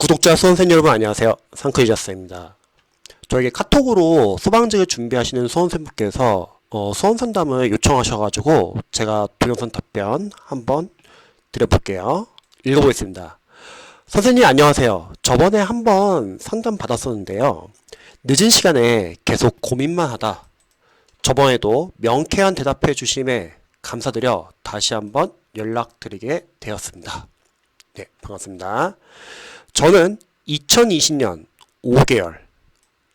구독자 수험생 여러분 안녕하세요. 상크이자스입니다. 저에게 카톡으로 소방직을 준비하시는 수험생분께서 수험 상담을 요청하셔가지고 제가 동영상 답변 한번 드려볼게요. 읽어보겠습니다. 선생님 안녕하세요. 저번에 한번 상담 받았었는데요. 늦은 시간에 계속 고민만 하다 저번에도 명쾌한 대답해 주심에 감사드려 다시 한번 연락드리게 되었습니다. 네, 반갑습니다. 저는 2020년 5개월,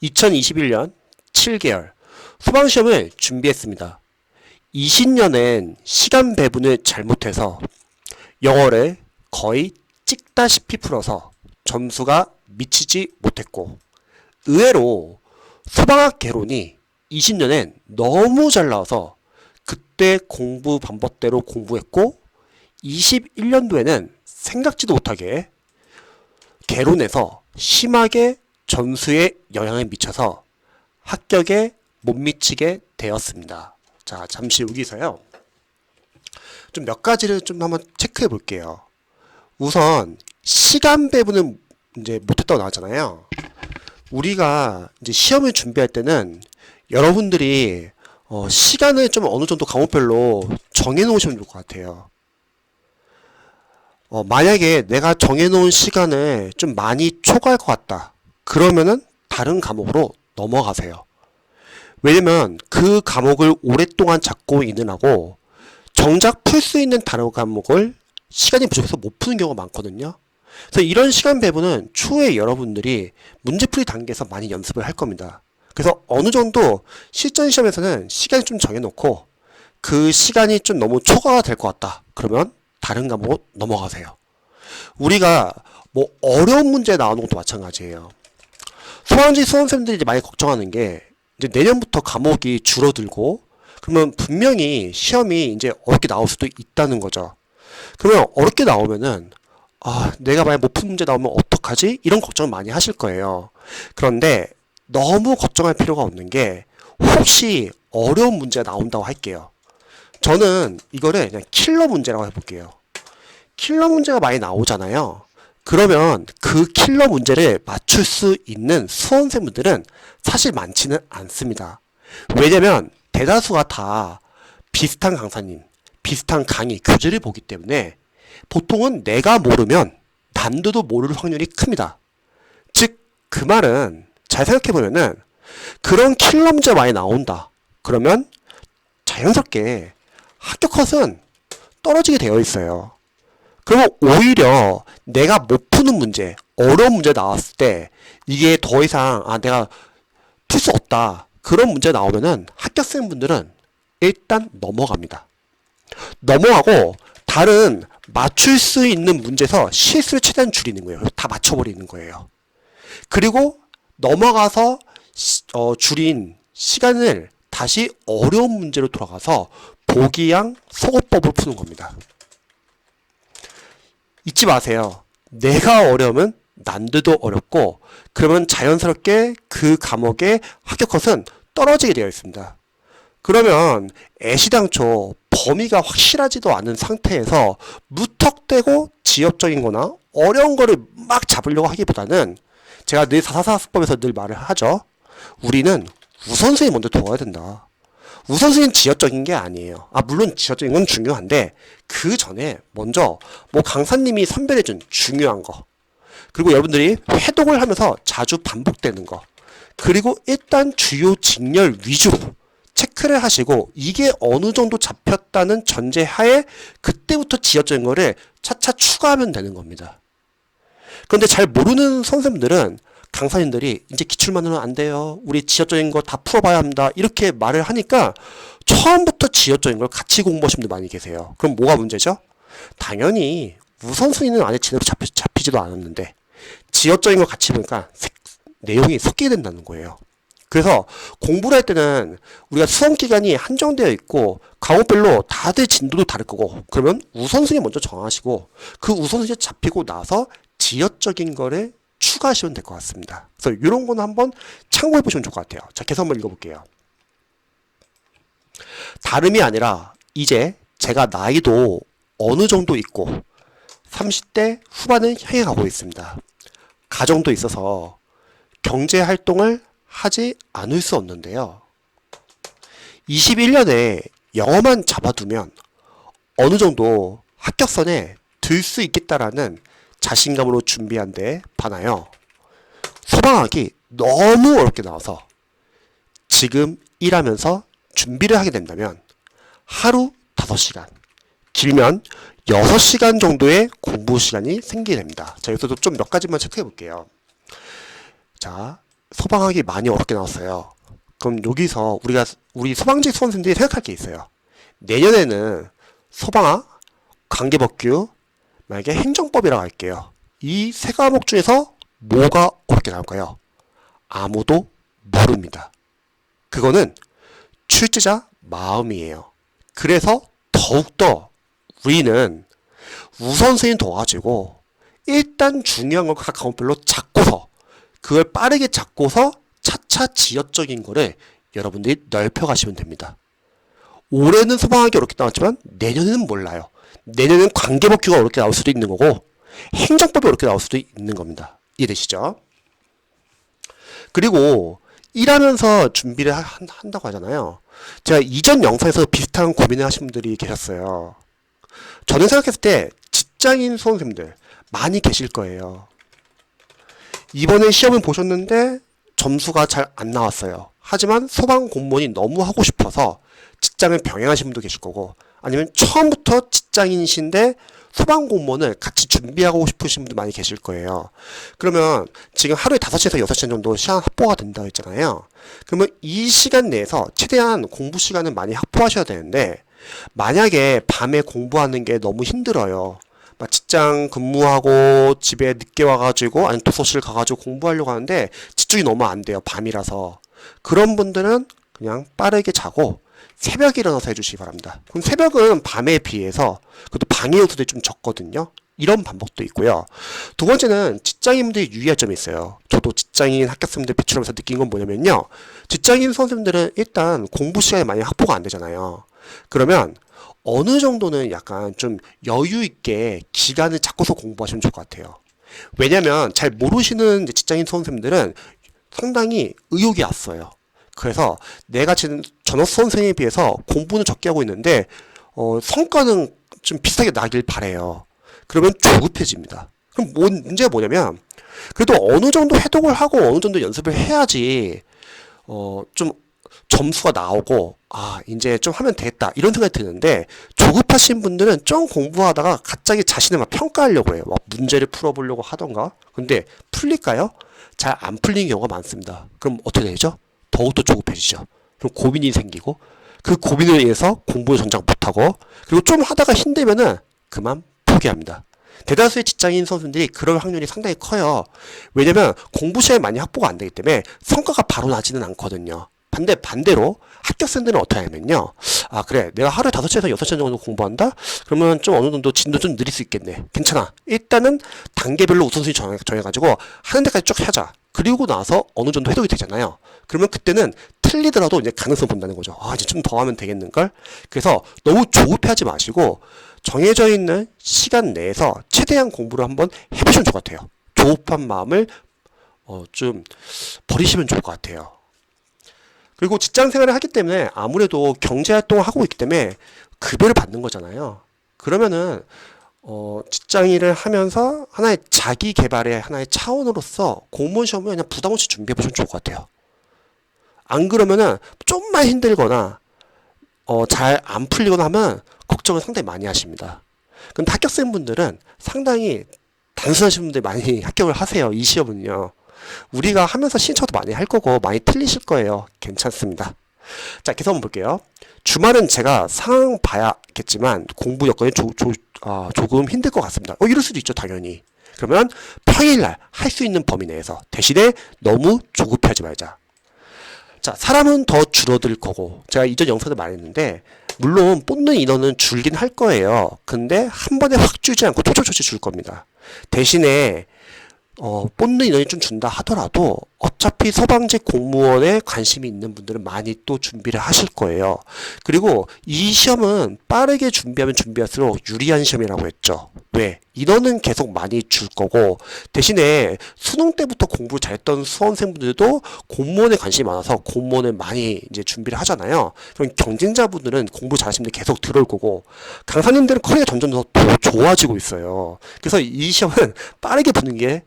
2021년 7개월 소방시험을 준비했습니다. 20년엔 시간 배분을 잘못해서 영어를 거의 찍다시피 풀어서 점수가 미치지 못했고, 의외로 소방학 개론이 20년엔 너무 잘 나와서 그때 공부 방법대로 공부했고, 21년도에는 생각지도 못하게 개론에서 심하게 점수에 영향을 미쳐서 합격에 못 미치게 되었습니다. 자, 잠시 여기서요. 좀 몇 가지를 좀 한번 체크해 볼게요. 우선 시간 배분은 이제 못했다고 나왔잖아요. 우리가 이제 시험을 준비할 때는 여러분들이 시간을 좀 어느 정도 과목별로 정해 놓으시면 좋을 것 같아요. 만약에 내가 정해놓은 시간을 좀 많이 초과할 것 같다. 그러면은 다른 과목으로 넘어가세요. 왜냐면 그 과목을 오랫동안 잡고 있느라고 정작 풀 수 있는 다른 과목을 시간이 부족해서 못 푸는 경우가 많거든요. 그래서 이런 시간 배분은 추후에 여러분들이 문제풀이 단계에서 많이 연습을 할 겁니다. 그래서 어느 정도 실전 시험에서는 시간을 좀 정해놓고 그 시간이 좀 너무 초과가 될 것 같다. 그러면 다른 과목으로 넘어가세요. 우리가 뭐 어려운 문제 나오는 것도 마찬가지예요. 소방직 수험생들이 이제 많이 걱정하는 게 이제 내년부터 과목이 줄어들고 그러면 분명히 시험이 이제 어렵게 나올 수도 있다는 거죠. 그러면 어렵게 나오면은 내가 만약 못 푼 문제 나오면 어떡하지? 이런 걱정을 많이 하실 거예요. 그런데 너무 걱정할 필요가 없는 게 혹시 어려운 문제가 나온다고 할게요. 저는 이거를 그냥 킬러 문제라고 해볼게요. 킬러 문제가 많이 나오잖아요. 그러면 그 킬러 문제를 맞출 수 있는 수험생분들은 사실 많지는 않습니다. 왜냐면 대다수가 다 비슷한 강사님, 비슷한 강의, 교재를 보기 때문에 보통은 내가 모르면 남들도 모를 확률이 큽니다. 즉, 그 말은 잘 생각해보면은 그런 킬러 문제 많이 나온다. 그러면 자연스럽게 합격 컷은 떨어지게 되어 있어요. 그러면 오히려 내가 못 푸는 문제, 어려운 문제 나왔을 때 이게 더 이상 내가 풀 수 없다. 그런 문제 나오면은 합격생분들은 일단 넘어갑니다. 넘어가고 다른 맞출 수 있는 문제에서 실수를 최대한 줄이는 거예요. 다 맞춰버리는 거예요. 그리고 넘어가서 줄인 시간을 다시 어려운 문제로 돌아가서 보기양 소거법을 푸는 겁니다. 잊지 마세요. 내가 어려우면 남들도 어렵고 그러면 자연스럽게 그 과목의 합격 컷은 떨어지게 되어 있습니다. 그러면 애시당초 범위가 확실하지도 않은 상태에서 무턱대고 지엽적인 거나 어려운 거를 막 잡으려고 하기보다는 제가 늘 444수법에서 늘 말을 하죠. 우리는 우선순위 먼저 둬야 된다. 우선순위는 지역적인 게 아니에요. 물론 지역적인 건 중요한데 그 전에 먼저 뭐 강사님이 선별해준 중요한 거, 그리고 여러분들이 회독을 하면서 자주 반복되는 거, 그리고 일단 주요 직렬 위주로 체크를 하시고 이게 어느 정도 잡혔다는 전제하에 그때부터 지역적인 거를 차차 추가하면 되는 겁니다. 그런데 잘 모르는 선생님들은 강사님들이 이제 기출만으로는 안 돼요. 우리 지역적인 거 다 풀어봐야 합니다. 이렇게 말을 하니까 처음부터 지역적인 걸 같이 공부하시는 분들 많이 계세요. 그럼 뭐가 문제죠? 당연히 우선순위는 아직 제대로 잡히지도 않았는데 지역적인 걸 같이 보니까 내용이 섞이게 된다는 거예요. 그래서 공부를 할 때는 우리가 수험 기간이 한정되어 있고 과목별로 다들 진도도 다를 거고 그러면 우선순위 먼저 정하시고 그 우선순위 잡히고 나서 지역적인 거를 추가하시면 될 것 같습니다. 그래서 이런 거는 한번 참고해 보시면 좋을 것 같아요. 자, 계속 한번 읽어볼게요. 다름이 아니라 이제 제가 나이도 어느 정도 있고 30대 후반을 향해 가고 있습니다. 가정도 있어서 경제 활동을 하지 않을 수 없는데요. 21년에 영어만 잡아두면 어느 정도 합격선에 들 수 있겠다라는 자신감으로 준비한 데 반하여 소방학이 너무 어렵게 나와서 지금 일하면서 준비를 하게 된다면 하루 5시간, 길면 6시간 정도의 공부 시간이 생기게 됩니다. 자, 여기서도 좀 몇 가지만 체크해 볼게요. 자, 소방학이 많이 어렵게 나왔어요. 그럼 여기서 우리 소방직 수험생들이 생각할 게 있어요. 내년에는 소방학, 관계법규, 만약에 행정법이라고 할게요. 이 세 과목 중에서 뭐가 어렵게 나올까요? 아무도 모릅니다. 그거는 출제자 마음이에요. 그래서 더욱더 우리는 우선순위 둬가지고 일단 중요한 걸 각 과목별로 잡고서 그걸 빠르게 잡고서 차차 지역적인 거를 여러분들이 넓혀가시면 됩니다. 올해는 소방학이 어렵게 나왔지만 내년에는 몰라요. 내년에는 관계법규가 어렵게 나올 수도 있는 거고 행정법이 어렵게 나올 수도 있는 겁니다. 이해되시죠? 그리고 일하면서 준비를 한다고 하잖아요. 제가 이전 영상에서 비슷한 고민을 하신 분들이 계셨어요. 저는 생각했을 때 직장인 수험생들 많이 계실 거예요. 이번에 시험을 보셨는데 점수가 잘 안 나왔어요. 하지만 소방 공무원이 너무 하고 싶어서 직장을 병행하신 분도 계실 거고 아니면 처음부터 직장인이신데 소방 공무원을 같이 준비하고 싶으신 분도 많이 계실 거예요. 그러면 지금 하루에 5시에서 6시간 정도 시간 확보가 된다고 했잖아요. 그러면 이 시간 내에서 최대한 공부 시간을 많이 확보하셔야 되는데 만약에 밤에 공부하는 게 너무 힘들어요. 막 직장 근무하고 집에 늦게 와가지고 아니면 도서실 가가지고 공부하려고 하는데 집중이 너무 안 돼요. 밤이라서. 그런 분들은 그냥 빠르게 자고 새벽에 일어나서 해주시기 바랍니다. 그럼 새벽은 밤에 비해서 그것도 방해 요소들이 좀 적거든요. 이런 방법도 있고요. 두 번째는 직장인분들이 유의할 점이 있어요. 저도 직장인 합격생들 배출하면서 느낀 건 뭐냐면요. 직장인 수험생들은 일단 공부 시간이 많이 확보가 안 되잖아요. 그러면 어느 정도는 약간 좀 여유 있게 기간을 잡고서 공부하시면 좋을 것 같아요. 왜냐면 잘 모르시는 직장인 수험생들은 상당히 의욕이 앞서요. 그래서 내가 지금 전업 수험생에 비해서 공부는 적게 하고 있는데 성과는 좀 비슷하게 나길 바래요. 그러면 조급해집니다. 그럼 문제가 뭐냐면 그래도 어느 정도 해독을 하고 어느 정도 연습을 해야지 좀 점수가 나오고 이제 좀 하면 되겠다 이런 생각이 드는데 조급하신 분들은 좀 공부하다가 갑자기 자신을 막 평가하려고 해요. 막 문제를 풀어보려고 하던가. 근데 풀릴까요? 잘 안 풀리는 경우가 많습니다. 그럼 어떻게 되죠? 더욱더 조급해지죠. 그럼 고민이 생기고 그 고민으로 인해서 공부를 전작 못하고 그리고 좀 하다가 힘들면은 그만 포기합니다. 대다수의 직장인 선수들이 그럴 확률이 상당히 커요. 왜냐면 공부 시간이 많이 확보가 안 되기 때문에 성과가 바로 나지는 않거든요. 반대로 합격생들은 어떻게 하냐면요. 그래. 내가 하루에 5시에서 6시간 정도 공부한다? 그러면 좀 어느 정도 진도 좀 느릴 수 있겠네. 괜찮아. 일단은 단계별로 우선순위 정해가지고 하는 데까지 쭉 하자. 그리고 나서 어느 정도 해독이 되잖아요. 그러면 그때는 틀리더라도 이제 가능성 본다는 거죠. 이제 좀 더 하면 되겠는걸? 그래서 너무 조급해하지 마시고 정해져 있는 시간 내에서 최대한 공부를 한번 해보시면 좋을 것 같아요. 조급한 마음을 좀 버리시면 좋을 것 같아요. 그리고 직장 생활을 하기 때문에 아무래도 경제활동을 하고 있기 때문에 급여를 받는 거잖아요. 그러면은 직장 일을 하면서 하나의 자기 개발의 하나의 차원으로서 공무원 시험을 그냥 부담 없이 준비해 보시면 좋을 것 같아요. 안 그러면은 좀만 힘들거나 잘 안 풀리거나 하면 걱정을 상당히 많이 하십니다. 근데 합격생분들은 상당히 단순하신 분들이 많이 합격을 하세요. 이 시험은요. 우리가 하면서 시행착오도 많이 할 거고 많이 틀리실 거예요. 괜찮습니다. 자, 계속 한번 볼게요. 주말은 제가 상황 봐야겠지만 공부 여건이 조금 힘들 것 같습니다. 이럴 수도 있죠, 당연히. 그러면 평일날 할 수 있는 범위 내에서 대신에 너무 조급해하지 말자. 자, 사람은 더 줄어들 거고 제가 이전 영상도 말했는데 물론 뽑는 인원은 줄긴 할 거예요. 근데 한 번에 확 줄지 않고 조금씩 줄 겁니다. 대신에 뽑는 인원이 좀 준다 하더라도 어차피 서방직 공무원에 관심이 있는 분들은 많이 또 준비를 하실 거예요. 그리고 이 시험은 빠르게 준비하면 준비할수록 유리한 시험이라고 했죠. 왜? 인원은 계속 많이 줄 거고 대신에 수능 때부터 공부를 잘했던 수험생분들도 공무원에 관심이 많아서 공무원을 많이 이제 준비를 하잖아요. 그럼 경쟁자분들은 공부 잘하시는 분들 계속 들어올 거고 강사님들은 커리가 점점 더 좋아지고 있어요. 그래서 이 시험은 빠르게 붙는 게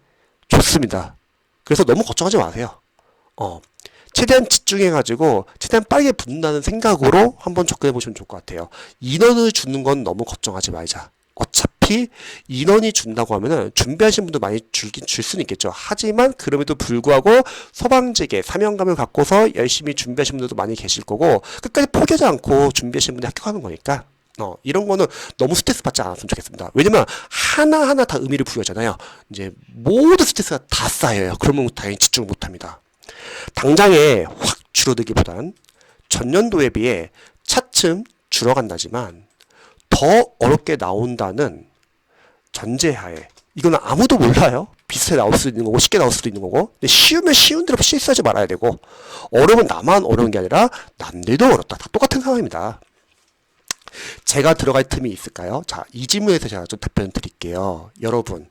좋습니다. 그래서 너무 걱정하지 마세요. 최대한 집중해가지고 최대한 빠르게 붙는다는 생각으로 한번 접근해보시면 좋을 것 같아요. 인원을 주는 건 너무 걱정하지 말자. 어차피 인원이 준다고 하면은 준비하신 분도 많이 줄 수는 있겠죠. 하지만 그럼에도 불구하고 서방직의 사명감을 갖고서 열심히 준비하신 분들도 많이 계실 거고 끝까지 포기하지 않고 준비하신 분들이 합격하는 거니까 이런 거는 너무 스트레스 받지 않았으면 좋겠습니다. 왜냐면 하나하나 다 의미를 부여하잖아요. 이제 모든 스트레스가 다 쌓여요. 그러면 당연히 집중을 못 합니다. 당장에 확 줄어들기보단 전년도에 비해 차츰 줄어간다지만 더 어렵게 나온다는 전제하에 이거는 아무도 몰라요. 비슷하게 나올 수도 있는 거고 쉽게 나올 수도 있는 거고 근데 쉬우면 쉬운 대로 실수하지 말아야 되고 어려우면 나만 어려운 게 아니라 남들도 어렵다. 다 똑같은 상황입니다. 제가 들어갈 틈이 있을까요? 자, 이 질문에서 제가 좀 답변 드릴게요. 여러분,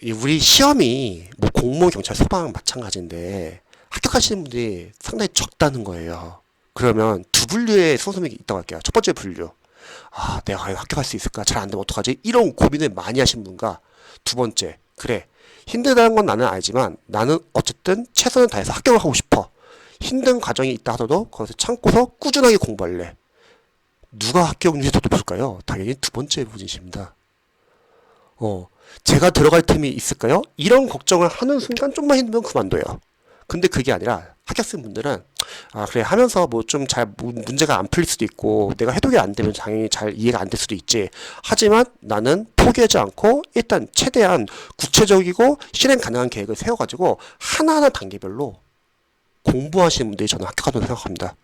우리 시험이 뭐 공무원, 경찰, 소방 마찬가지인데 합격하시는 분들이 상당히 적다는 거예요. 그러면 두 분류의 수험생이 있다고 할게요. 첫 번째 분류. 내가 과연 합격할 수 있을까? 잘 안 되면 어떡하지? 이런 고민을 많이 하신 분과 두 번째, 그래. 힘들다는 건 나는 알지만 나는 어쨌든 최선을 다해서 합격을 하고 싶어. 힘든 과정이 있다 하더라도 거기서 참고서 꾸준하게 공부할래. 누가 합격률이 더 높을까요? 당연히 두 번째 분이십니다. 제가 들어갈 틈이 있을까요? 이런 걱정을 하는 순간 좀만 힘들면 그만둬요. 근데 그게 아니라 합격생 분들은 그래 하면서 뭐 좀 잘 문제가 안 풀릴 수도 있고 내가 해독이 안 되면 당연히 잘 이해가 안 될 수도 있지. 하지만 나는 포기하지 않고 일단 최대한 구체적이고 실행 가능한 계획을 세워가지고 하나하나 단계별로 공부하시는 분들이 저는 합격하다고 생각합니다.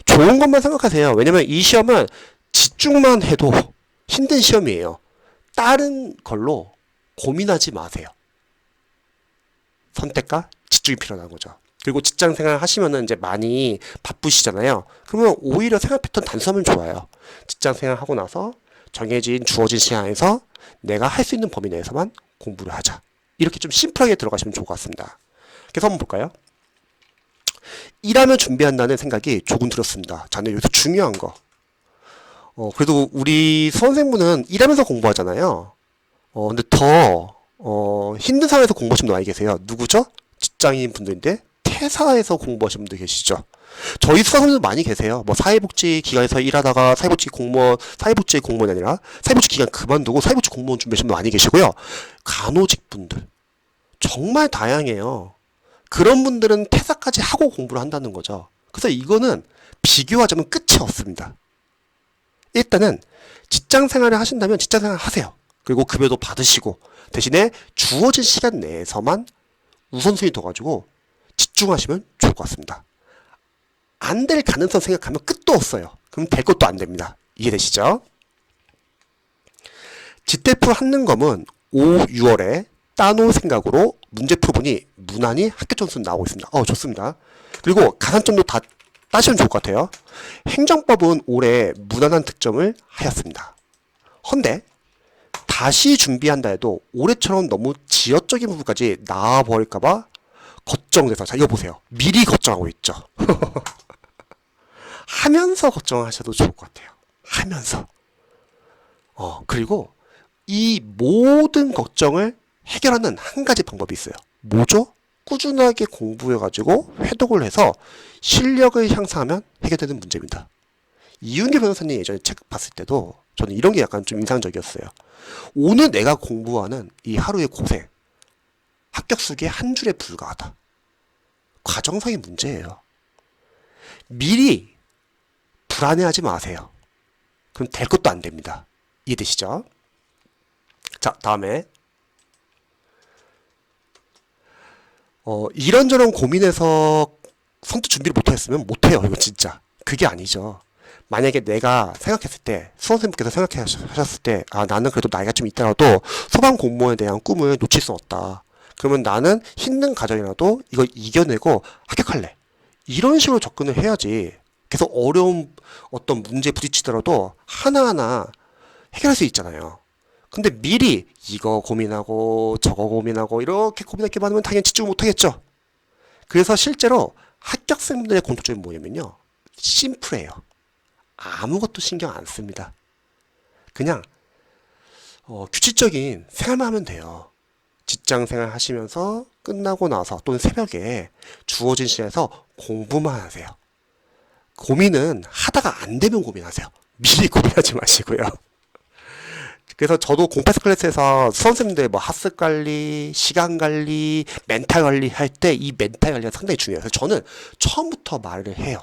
좋은 것만 생각하세요. 왜냐면 이 시험은 집중만 해도 힘든 시험이에요. 다른 걸로 고민하지 마세요. 선택과 집중이 필요한 거죠. 그리고 직장 생활 하시면은 이제 많이 바쁘시잖아요. 그러면 오히려 생활 패턴 단순하면 좋아요. 직장 생활 하고 나서 정해진 주어진 시간에서 내가 할 수 있는 범위 내에서만 공부를 하자. 이렇게 좀 심플하게 들어가시면 좋을 것 같습니다. 그래서 한번 볼까요? 일하면 준비한다는 생각이 조금 들었습니다. 자, 근데 여기서 중요한 거. 그래도 우리 수험생분은 일하면서 공부하잖아요. 근데 더, 힘든 상황에서 공부하시는 분도 많이 계세요. 누구죠? 직장인 분들인데, 퇴사해서 공부하시는 분들 계시죠. 저희 수강생분들 많이 계세요. 뭐, 사회복지 기관에서 일하다가 사회복지 공무원이 아니라 사회복지 기관 그만두고 사회복지 공무원 준비하시는 분들 많이 계시고요. 간호직 분들. 정말 다양해요. 그런 분들은 퇴사까지 하고 공부를 한다는 거죠. 그래서 이거는 비교하자면 끝이 없습니다. 일단은 직장 생활을 하신다면 직장 생활 하세요. 그리고 급여도 받으시고 대신에 주어진 시간 내에서만 우선순위 둬가지고 집중하시면 좋을 것 같습니다. 안 될 가능성 생각하면 끝도 없어요. 그럼 될 것도 안 됩니다. 이해되시죠? 지텔프 한능검은 5, 6월에 따놓을 생각으로 문제 풀어보니 무난히 합격 점수는 나오고 있습니다. 좋습니다. 그리고 가산점도 다 따시면 좋을 것 같아요. 행정법은 올해 무난한 득점을 하였습니다. 헌데 다시 준비한다 해도 올해처럼 너무 지역적인 부분까지 나와버릴까봐 걱정돼서 자 이거 보세요. 미리 걱정하고 있죠. 하면서 걱정하셔도 좋을 것 같아요. 하면서. 그리고 이 모든 걱정을 해결하는 한 가지 방법이 있어요. 뭐죠? 꾸준하게 공부해가지고 회독을 해서 실력을 향상하면 해결되는 문제입니다. 이윤기 변호사님 예전에 책 봤을 때도 저는 이런 게 약간 좀 인상적이었어요. 오늘 내가 공부하는 이 하루의 고생, 합격 수기의 한 줄에 불과하다. 과정상의 문제예요. 미리 불안해하지 마세요. 그럼 될 것도 안 됩니다. 이해되시죠? 자, 다음에 이런저런 고민해서 선뜻 준비를 못했으면 못해요. 이거 진짜. 그게 아니죠. 만약에 내가 생각했을 때, 수험생분께서 생각하셨을 때, 나는 그래도 나이가 좀 있더라도 소방 공무원에 대한 꿈을 놓칠 수 없다. 그러면 나는 힘든 과정이라도 이걸 이겨내고 합격할래. 이런 식으로 접근을 해야지 계속 어려운 어떤 문제에 부딪히더라도 하나하나 해결할 수 있잖아요. 근데 미리 이거 고민하고 저거 고민하고 이렇게 고민할 게 많으면 당연히 집중을 못하겠죠. 그래서 실제로 합격생들의 공통점이 뭐냐면요. 심플해요. 아무것도 신경 안 씁니다. 그냥 규칙적인 생활만 하면 돼요. 직장 생활 하시면서 끝나고 나서 또는 새벽에 주어진 시간에서 공부만 하세요. 고민은 하다가 안 되면 고민하세요. 미리 고민하지 마시고요. 그래서 저도 08 클래스에서 수험생들 뭐 학습 관리, 시간 관리, 멘탈 관리 할 때 이 멘탈 관리가 상당히 중요해요. 그래서 저는 처음부터 말을 해요.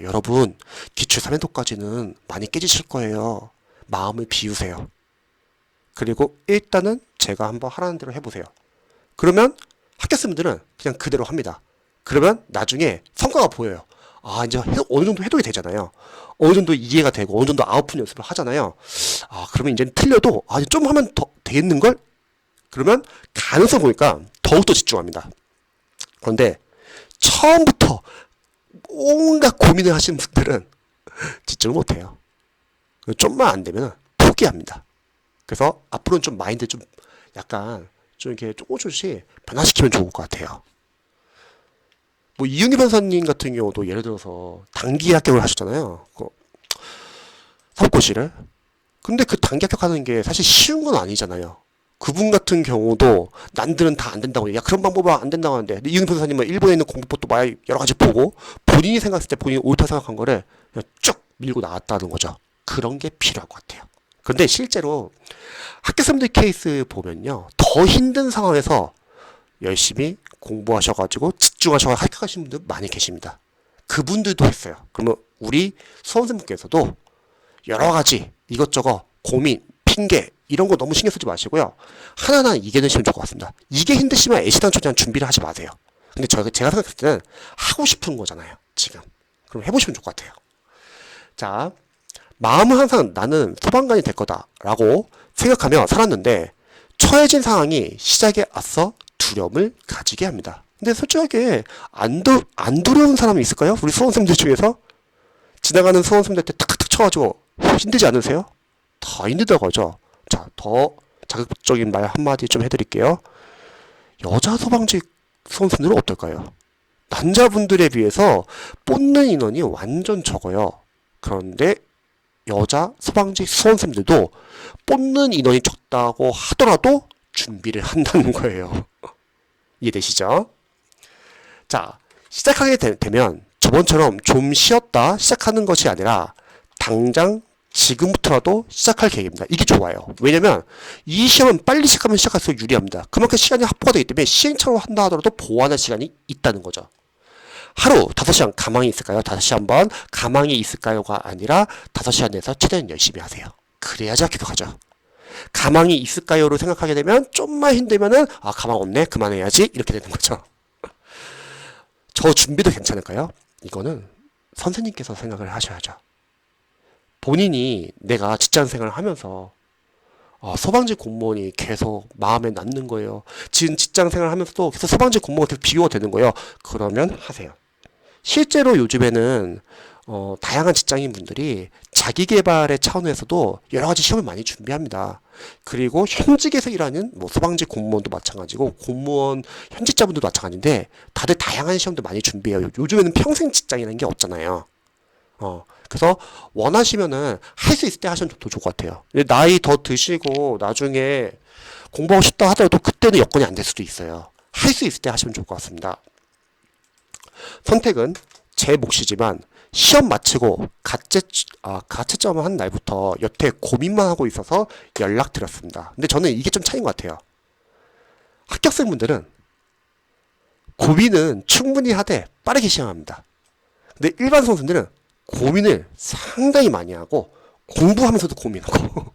여러분, 기출 3회도까지는 많이 깨지실 거예요. 마음을 비우세요. 그리고 일단은 제가 한번 하라는 대로 해보세요. 그러면 합격생분들은 그냥 그대로 합니다. 그러면 나중에 성과가 보여요. 이제 어느 정도 해독이 되잖아요. 어느 정도 이해가 되고, 어느 정도 아웃풋 연습을 하잖아요. 그러면 이제 틀려도, 좀 하면 더 되겠는걸? 그러면 가능성 보니까 더욱더 집중합니다. 그런데 처음부터 온갖 고민을 하시는 분들은 집중을 못해요. 좀만 안 되면 포기합니다. 그래서 앞으로는 좀 마인드 좀 약간 좀 이렇게 조금씩 변화시키면 좋을 것 같아요. 뭐 이윤기 변호사님 같은 경우도 예를 들어서 단기 합격을 하셨잖아요. 사법고시를. 근데 그 단기 합격하는 게 사실 쉬운 건 아니잖아요. 그분 같은 경우도 남들은 다 안 된다고 야 그런 방법은 안 된다고 하는데 근데 이윤기 변호사님은 일본에 있는 공부법도 많이 여러 가지 보고 본인이 생각했을 때 본인이 옳다 생각한 거를 그냥 쭉 밀고 나왔다는 거죠. 그런 게 필요할 것 같아요. 근데 실제로 학교생들 케이스 보면요. 더 힘든 상황에서 열심히 공부하셔가지고 집중하셔서 합격하신 분들 많이 계십니다. 그분들도 했어요. 그러면 우리 수험생분께서도 여러 가지 이것저것 고민, 핑계 이런 거 너무 신경 쓰지 마시고요. 하나하나 이겨내시면 좋을 것 같습니다. 이게 힘드시면 애시당초냥 준비를 하지 마세요. 근데 제가 생각했을 때는 하고 싶은 거잖아요. 지금. 그럼 해보시면 좋을 것 같아요. 자, 마음은 항상 나는 소방관이 될 거다라고 생각하며 살았는데 처해진 상황이 시작에 앞서 두려움을 가지게 합니다. 근데 솔직하게 안 두려운 사람이 있을까요? 우리 수험생들 중에서 지나가는 수험생들한테 탁탁탁 쳐가지고 힘들지 않으세요? 다 힘들다고 하죠. 자, 더 자극적인 말 한마디 좀 해드릴게요. 여자 소방직 수험생들은 어떨까요? 남자분들에 비해서 뽑는 인원이 완전 적어요. 그런데 여자 소방직 수험생들도 뽑는 인원이 적다고 하더라도 준비를 한다는 거예요. 이해되시죠? 자, 시작하게 되면 저번처럼 좀 쉬었다 시작하는 것이 아니라 당장 지금부터라도 시작할 계획입니다. 이게 좋아요. 왜냐면 이 시험은 빨리 시작하면 시작할수록 유리합니다. 그만큼 시간이 확보가 되기 때문에 시행착오를 한다 하더라도 보완할 시간이 있다는 거죠. 하루 5시간 가망이 있을까요? 5시간 한번 가망이 있을까요가 아니라 5시간 내에서 최대한 열심히 하세요. 그래야지 합격하죠. 가망이 있을까요로 생각하게 되면 좀만 힘들면은 가망 없네 그만해야지 이렇게 되는 거죠. 저 준비도 괜찮을까요? 이거는 선생님께서 생각을 하셔야죠. 본인이 내가 직장생활을 하면서 소방직 공무원이 계속 마음에 남는 거예요. 지금 직장생활을 하면서도 계속 소방직 공무원과 계속 비교가 되는 거예요. 그러면 하세요. 실제로 요즘에는 다양한 직장인분들이 자기계발의 차원에서도 여러 가지 시험을 많이 준비합니다. 그리고 현직에서 일하는 소방직 공무원도 마찬가지고 공무원 현직자분들도 마찬가지인데 다들 다양한 시험도 많이 준비해요. 요즘에는 평생 직장이라는 게 없잖아요. 그래서 원하시면은 할 수 있을 때 하시면 더 좋을 것 같아요. 나이 더 드시고 나중에 공부하고 싶다 하더라도 그때는 여건이 안 될 수도 있어요. 할 수 있을 때 하시면 좋을 것 같습니다. 선택은 제 몫이지만 시험 마치고 가채점을 한 날부터 여태 고민만 하고 있어서 연락드렸습니다. 근데 저는 이게 좀 차이인 것 같아요. 합격생분들은 고민은 충분히 하되 빠르게 시행합니다. 근데 일반 수험생들은 고민을 상당히 많이 하고 공부하면서도 고민하고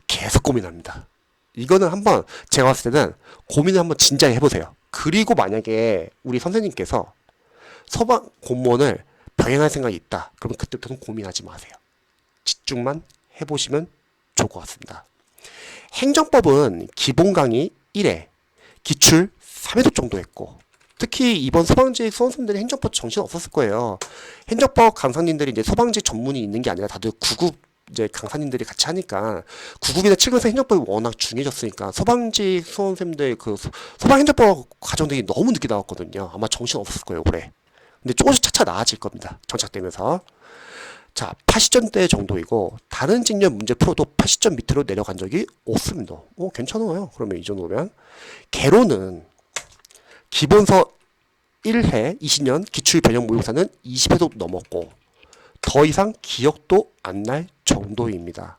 계속 고민합니다. 이거는 한번 제가 봤을 때는 고민을 한번 진지하게 해보세요. 그리고 만약에 우리 선생님께서 소방 공무원을 병행할 생각이 있다. 그러면 그때부터는 고민하지 마세요. 집중만 해보시면 좋을 것 같습니다. 행정법은 기본 강의 1회, 기출 3회독 정도 했고, 특히 이번 소방직 수험생들이 행정법 정신 없었을 거예요. 행정법 강사님들이 이제 소방직 전문이 있는 게 아니라 다들 9급 이제 강사님들이 같이 하니까 9급이나 7급에서 행정법이 워낙 중요해졌으니까 소방직 수험생들 그 소방 행정법 과정들이 너무 늦게 나왔거든요. 아마 정신 없었을 거예요, 올해. 근데 조금씩 차차 나아질 겁니다. 정착되면서. 자, 80점대 정도이고 다른 직렬 문제 풀어도 80점 밑으로 내려간 적이 없습니다. 괜찮아요. 그러면 이 정도면 개로는 기본서 1회 20년 기출 변형 모의고사는 20회도 넘었고 더 이상 기억도 안 날 정도입니다.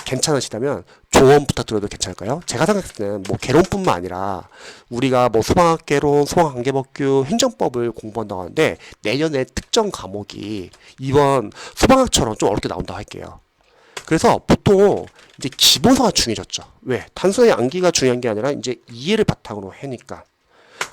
괜찮으시다면 조언 부탁드려도 괜찮을까요? 제가 생각했을 때는 뭐 개론뿐만 아니라 우리가 뭐 소방학개론, 소방관계법규, 행정법을 공부한다고 하는데 내년에 특정 과목이 이번 소방학처럼 좀 어렵게 나온다고 할게요. 그래서 보통 이제 기본서가 중요해졌죠. 왜? 단순히 암기가 중요한 게 아니라 이제 이해를 바탕으로 하니까.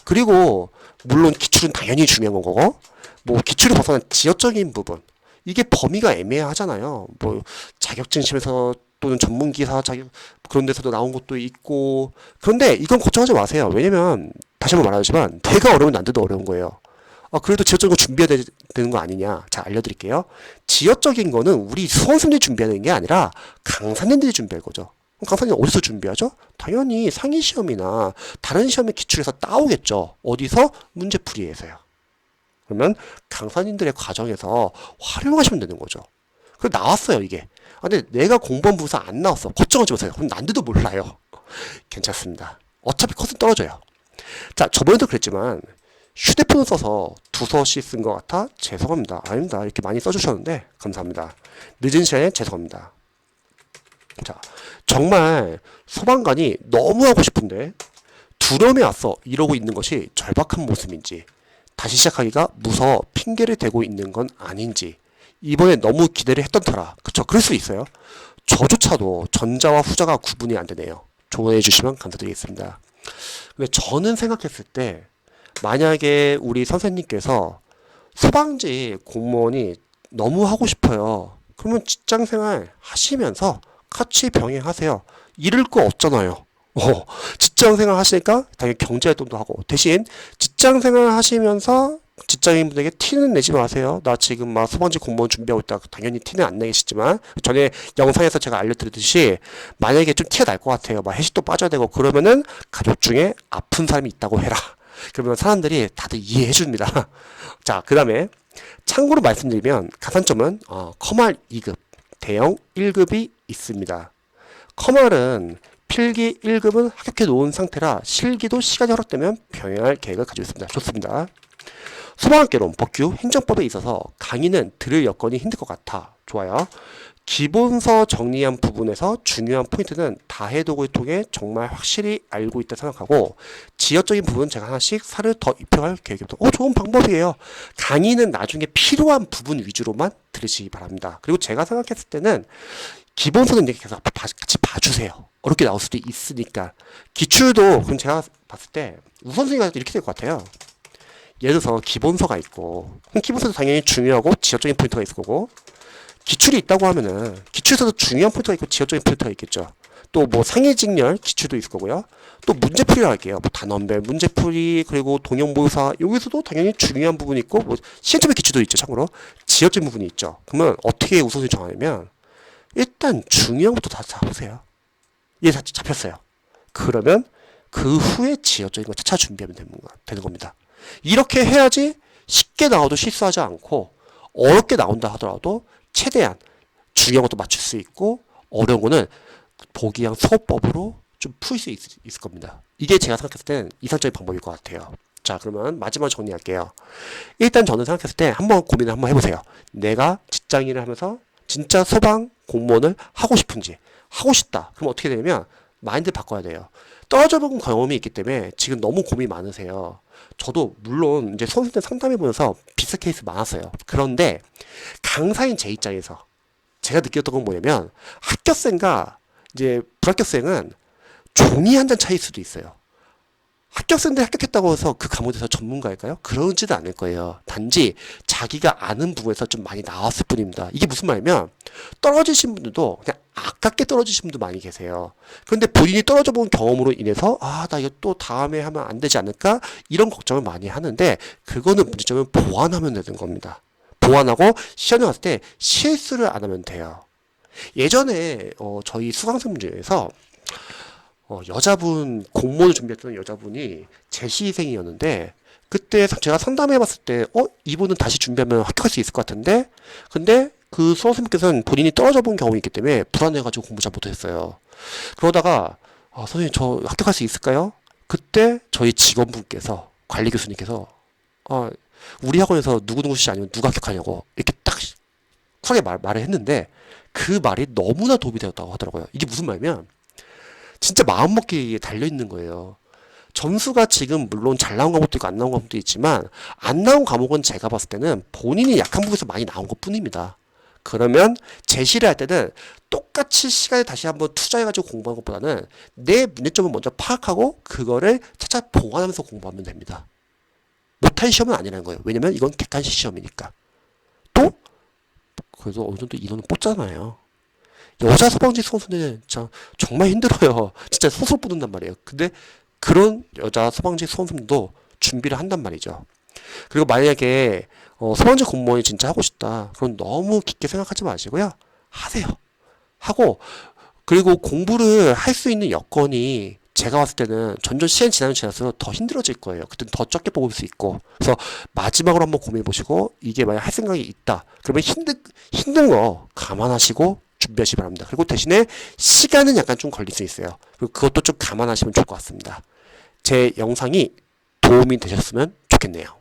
그리고 물론 기출은 당연히 중요한 거고 뭐 기출을 벗어난 지역적인 부분 이게 범위가 애매하잖아요. 뭐 자격증 시험에서 또는 전문기사 자격 그런 데서도 나온 것도 있고 그런데 이건 걱정하지 마세요. 왜냐면 다시 한번 말하지만 내가 어려우면 남들도 어려운 거예요. 그래도 지역적인 거 준비해야 되는 거 아니냐. 자, 알려드릴게요. 지역적인 거는 우리 수험생들이 준비하는 게 아니라 강사님들이 준비할 거죠. 그럼 강사님 어디서 준비하죠? 당연히 상위 시험이나 다른 시험에 기출해서 따오겠죠. 어디서? 문제풀이에서요. 그러면 강사님들의 과정에서 활용하시면 되는 거죠. 그래서 나왔어요, 이게. 근데 내가 공부한 부서 안 나왔어. 걱정하지 마세요. 그럼 난데도 몰라요. 괜찮습니다. 어차피 컷은 떨어져요. 자, 저번에도 그랬지만 휴대폰을 써서 두서씩 쓴 것 같아 죄송합니다. 아닙니다. 이렇게 많이 써주셨는데 감사합니다. 늦은 시간에 죄송합니다. 자, 정말 소방관이 너무 하고 싶은데 두려움이 왔어 이러고 있는 것이 절박한 모습인지 다시 시작하기가 무서워 핑계를 대고 있는 건 아닌지 이번에 너무 기대를 했던 터라 그쵸 그럴 수 있어요. 저조차도 전자와 후자가 구분이 안 되네요. 조언해 주시면 감사드리겠습니다. 근데 저는 생각했을 때 만약에 우리 선생님께서 소방직 공무원이 너무 하고 싶어요. 그러면 직장생활 하시면서 같이 병행하세요. 잃을 거 없잖아요. 직장생활 하시니까 당연히 경제활동도 하고 대신 직장생활 하시면서 직장인분에게 티는 내지 마세요. 나 지금 막 소방직 공무원 준비하고 있다. 당연히 티는 안 내시지만 전에 영상에서 제가 알려드렸듯이 만약에 좀 티가 날 것 같아요. 막 해식도 빠져야 되고 그러면은 가족 중에 아픈 사람이 있다고 해라. 그러면 사람들이 다들 이해해 줍니다. 자, 그 다음에 참고로 말씀드리면 가산점은 커말 2급, 대형 1급이 있습니다. 커말은 필기 1급은 합격해 놓은 상태라 실기도 시간이 허락되면 병행할 계획을 가지고 있습니다. 좋습니다. 소방학개론, 법규, 행정법에 있어서 강의는 들을 여건이 힘들 것 같아. 좋아요. 기본서 정리한 부분에서 중요한 포인트는 다해독을 통해 정말 확실히 알고 있다 생각하고 지역적인 부분은 제가 하나씩 살을 더 입혀갈 계획입니다. 좋은 방법이에요. 강의는 나중에 필요한 부분 위주로만 들으시기 바랍니다. 그리고 제가 생각했을 때는 기본서는 이렇게 계속 같이 봐주세요. 어렵게 나올 수도 있으니까. 기출도 그럼 제가 봤을 때 우선순위가 이렇게 될 것 같아요. 예를 들어서 기본서가 있고 그럼 기본서도 당연히 중요하고 지역적인 포인트가 있을 거고 기출이 있다고 하면은 기출에서도 중요한 포인트가 있고 지역적인 포인트가 있겠죠. 또 뭐 상해직렬 기출도 있을 거고요. 또 문제풀이라고 할게요. 뭐 단원별 문제풀이 그리고 동형모의사 여기서도 당연히 중요한 부분이 있고 뭐 시행착오 기출도 있죠. 참고로 지역적인 부분이 있죠. 그러면 어떻게 우선순위 정하냐면 일단 중요한 것부터 다 잡으세요. 이게 다 잡혔어요. 그러면 그 후에 지역적인 거 차차 준비하면 되는 겁니다. 이렇게 해야지 쉽게 나와도 실수하지 않고 어렵게 나온다 하더라도 최대한 중요한 것도 맞출 수 있고 어려운 거는 보기양 수업법으로 좀 풀 수 있을 겁니다. 이게 제가 생각했을 때는 이상적인 방법일 것 같아요. 자, 그러면 마지막 정리할게요. 일단 저는 생각했을 때 한번 고민을 한번 해보세요. 내가 직장인을 하면서 진짜 소방 공무원을 하고 싶은지 하고 싶다. 그럼 어떻게 되냐면 마인드 바꿔야 돼요. 떨어져 본 경험이 있기 때문에 지금 너무 고민이 많으세요. 저도 물론 이제 선생님들 상담해보면서 비슷한 케이스 많았어요. 그런데 강사인 제 입장에서 제가 느꼈던 건 뭐냐면 합격생과 이제 불합격생은 종이 한 장 차이일 수도 있어요. 합격생들이 합격했다고 해서 그 과목에 대해서 전문가일까요? 그러지는 않을 거예요. 단지 자기가 아는 부분에서 좀 많이 나왔을 뿐입니다. 이게 무슨 말이냐면 떨어지신 분들도 그냥 아깝게 떨어지신 분도 많이 계세요. 그런데 본인이 떨어져 본 경험으로 인해서 나 이거 또 다음에 하면 안 되지 않을까? 이런 걱정을 많이 하는데 그거는 문제점은 보완하면 되는 겁니다. 보완하고 시험에 갔을 때 실수를 안 하면 돼요. 예전에 저희 수강생 중에서 여자분 공모를 준비했던 여자분이 재시생이었는데 그때 제가 상담해봤을 때 이분은 다시 준비하면 합격할 수 있을 것 같은데 근데 그 수험생님께서는 본인이 떨어져 본 경험이 있기 때문에 불안해가지고 공부 잘 못했어요. 그러다가 선생님 저 합격할 수 있을까요? 그때 저희 직원분께서 관리 교수님께서 우리 학원에서 누구누구 씨 아니면 누가 합격하냐고 이렇게 딱 쿨하게 말을 했는데 그 말이 너무나 도움이 되었다고 하더라고요. 이게 무슨 말이냐면 진짜 마음먹기에 달려있는 거예요. 점수가 지금 물론 잘 나온 과목도 있고 안 나온 과목도 있지만 안 나온 과목은 제가 봤을 때는 본인이 약한 부분에서 많이 나온 것 뿐입니다. 그러면 제시를 할 때는 똑같이 시간을 다시 한번 투자해가지고 공부하는 것보다는 내 문제점을 먼저 파악하고 그거를 차차 보완하면서 공부하면 됩니다. 못할 시험은 아니라는 거예요. 왜냐면 이건 객관식 시험이니까. 또 그래서 어느 정도 인원은 뽑잖아요. 여자 소방지 수험생들은 진짜 정말 힘들어요. 진짜 소설 뽑는단 말이에요. 근데 그런 여자 소방지 수험생들도 준비를 한단 말이죠. 그리고 만약에 소방지 공무원이 진짜 하고 싶다. 그럼 너무 깊게 생각하지 마시고요. 하세요. 하고 그리고 공부를 할 수 있는 여건이 제가 봤을 때는 점점 시간이 지나면 지날수록 더 힘들어질 거예요. 그때는 더 적게 뽑을 수 있고. 그래서 마지막으로 한번 고민해 보시고 이게 만약 할 생각이 있다. 그러면 힘든 거 감안하시고 준비하시기 바랍니다. 그리고 대신에 시간은 약간 좀 걸릴 수 있어요. 그리고 그것도 좀 감안하시면 좋을 것 같습니다. 제 영상이 도움이 되셨으면 좋겠네요.